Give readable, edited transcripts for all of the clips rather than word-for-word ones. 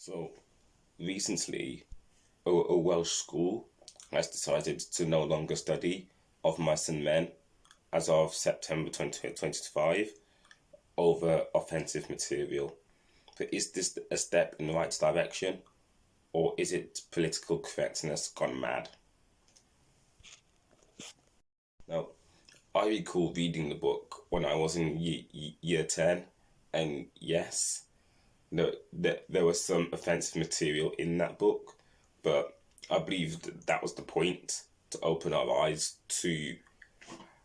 So recently, a Welsh school has decided to no longer study of mice and men as of September 2025 over offensive material. But is this a step in the right direction, or is it political correctness gone mad? Now, I recall reading the book when I was in year 10, and yes, there was some offensive material in that book, but I believe that was the point to open our eyes to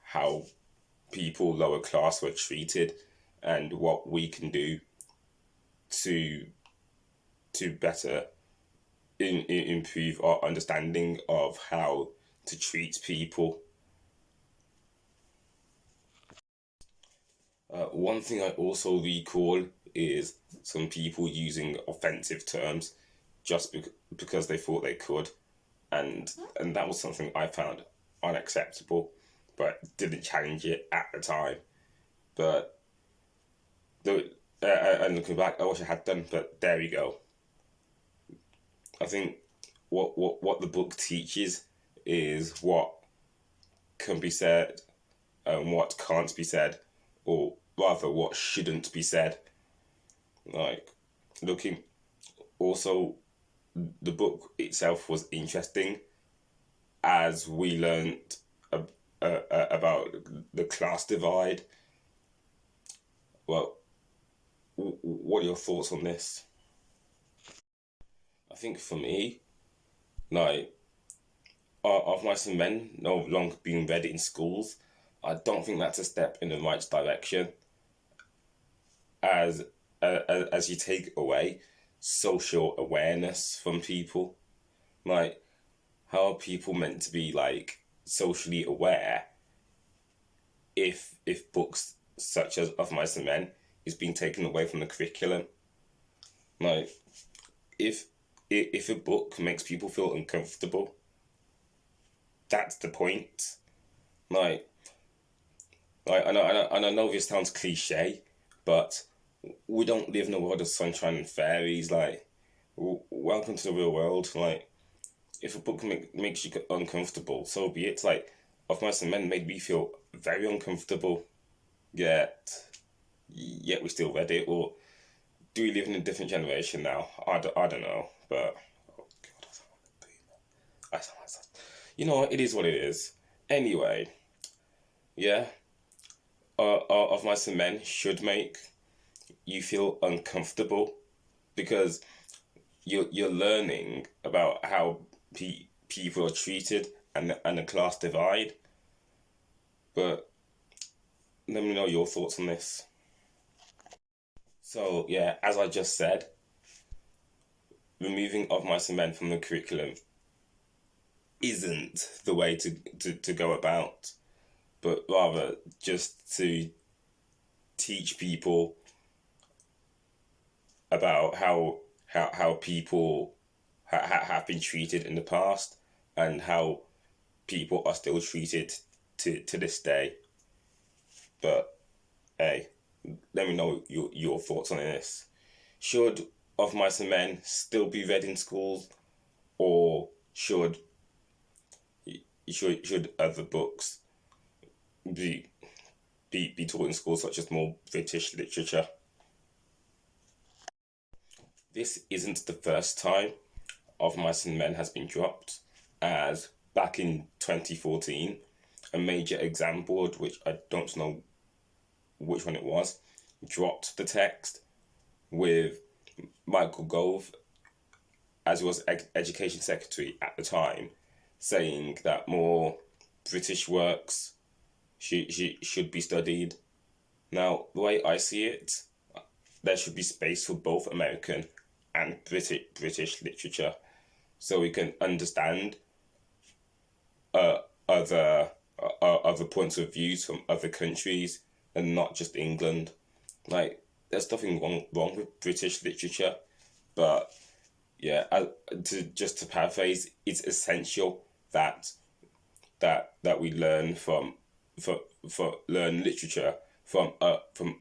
how people lower class were treated and what we can do to better improve our understanding of how to treat people. One thing I also recall is some people using offensive terms just because they thought they could, and that was something I found unacceptable, but didn't challenge it at the time. But the and looking back, I wish I had done. But there we go. I think what the book teaches is what can be said and what can't be said, or rather, what shouldn't be said. Like looking, also the book itself was interesting as we learned about the class divide. Well, what are your thoughts on this? I think for me, like, of mice and men no longer being read in schools, I don't think that's a step in the right direction. As as you take away social awareness from people, like, how are people meant to be like socially aware if books such as Of Mice and Men is being taken away from the curriculum? Like, if if a book makes people feel uncomfortable, that's the point. Like, and I know this sounds cliche, but we don't live in a world of sunshine and fairies. Like, welcome to the real world. Like, if a book makes you uncomfortable, so be it. Like, Of Mice and Men made me feel very uncomfortable, yet we still read it. Or do we live in a different generation now? I don't know, but oh God, I sound like that. You know what? It is what it is. Anyway, yeah, Of Mice and Men should make you feel uncomfortable because you're learning about how people are treated and the class divide. But let me know your thoughts on this. So yeah, as I just said, removing Of Mice and Men from the curriculum isn't the way to go about, but rather just to teach people about how people have been treated in the past and how people are still treated to this day. But hey, let me know your thoughts on this. Should Of Mice and Men still be read in schools, or should other books be be taught in schools, such as more British literature? This isn't the first time Of Mice and Men has been dropped, as back in 2014, a major exam board, which I don't know which one it was, dropped the text with Michael Gove, as he was Education Secretary at the time, saying that more British works should be studied. Now, the way I see it, there should be space for both American and British literature, so we can understand other other points of views from other countries and not just England. Like, there's nothing wrong with British literature, but yeah, to paraphrase, it's essential that we learn for learn literature from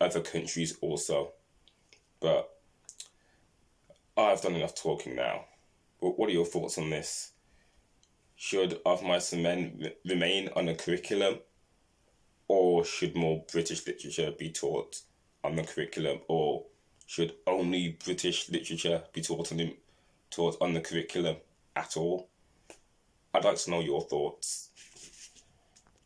other countries also. But I've done enough talking now. What are your thoughts on this? Should Of Mice and Men remain on the curriculum, or should more British literature be taught on the curriculum, or should only British literature be taught on the curriculum at all? I'd like to know your thoughts.